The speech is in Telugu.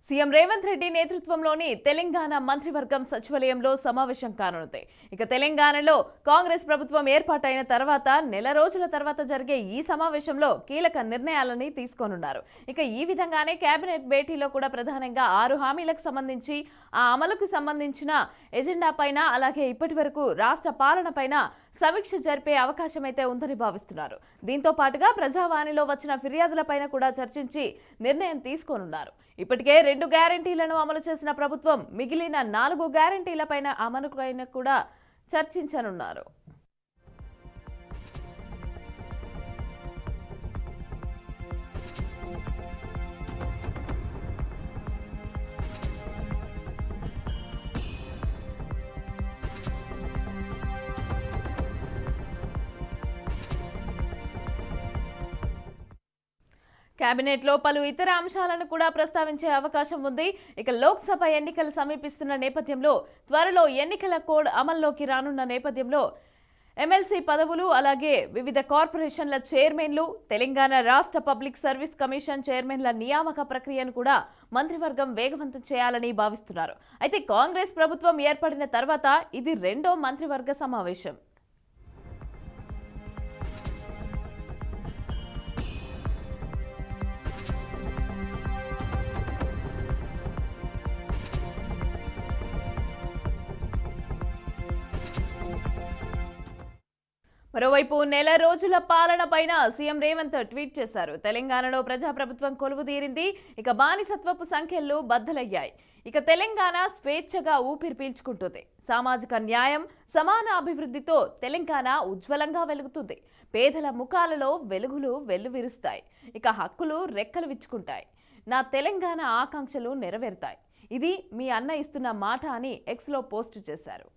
సీఎం రేవంత్ రెడ్డి నేతృత్వంలోని తెలంగాణ మంత్రివర్గం సచివాలయంలో సమావేశం కానుంది. ఇక తెలంగాణలో కాంగ్రెస్ ప్రభుత్వం ఏర్పాటైన తర్వాత నెల రోజుల తర్వాత జరిగే ఈ సమావేశంలో కీలక నిర్ణయాలని తీసుకోనున్నారు. ఇక ఈ విధంగానే కేబినెట్ భేటీలో కూడా ప్రధానంగా 6 హామీలకు సంబంధించి ఆ అమలుకు సంబంధించిన ఎజెండా పైన అలాగే ఇప్పటివరకు రాష్ట్ర పాలన పైన సమీక్ష జరిపే అవకాశం అయితే ఉందని భావిస్తున్నారు. దీంతో పాటుగా ప్రజావాణిలో వచ్చిన ఫిర్యాదులపైన కూడా చర్చించి నిర్ణయం తీసుకోనున్నారు. ఇప్పటికే 2 గ్యారెంటీలను అమలు చేసిన ప్రభుత్వం మిగిలిన 4 గ్యారెంటీలపైన అమలుపైన కూడా చర్చించనున్నారు. కేబినెట్ లో పలు ఇతర అంశాలను కూడా ప్రస్తావించే అవకాశం ఉంది. ఇక లోక్సభ ఎన్నికలు సమీపిస్తున్న నేపథ్యంలో త్వరలో ఎన్నికల కోడ్ అమల్లోకి రానున్న నేపథ్యంలో ఎమ్మెల్సీ పదవులు అలాగే వివిధ కార్పొరేషన్ల చైర్మన్లు, తెలంగాణ రాష్ట్ర పబ్లిక్ సర్వీస్ కమిషన్ చైర్మన్ల నియామక ప్రక్రియను కూడా మంత్రివర్గం వేగవంతం చేయాలని భావిస్తున్నారు. అయితే కాంగ్రెస్ ప్రభుత్వం ఏర్పడిన తర్వాత ఇది 2వ మంత్రివర్గ సమావేశం. మరోవైపు నెల రోజుల పాలన పైన సీఎం రేవంత్ ట్వీట్ చేశారు. తెలంగాణలో ప్రజాప్రభుత్వం కొలువుదీరింది. ఇక బానిసత్వపు సంఖ్యలు బద్దలయ్యాయి. ఇక తెలంగాణ స్వేచ్ఛగా ఊపిరి పీల్చుకుంటుంది. సామాజిక న్యాయం, సమాన అభివృద్ధితో తెలంగాణ ఉజ్వలంగా వెలుగుతుంది. పేదల ముఖాలలో వెలుగులు వెల్లువిరుస్తాయి. ఇక హక్కులు రెక్కలు విచ్చుకుంటాయి. నా తెలంగాణ ఆకాంక్షలు నెరవేరుతాయి. ఇది మీ అన్న ఇస్తున్న మాట అని ఎక్స్లో పోస్టు చేశారు.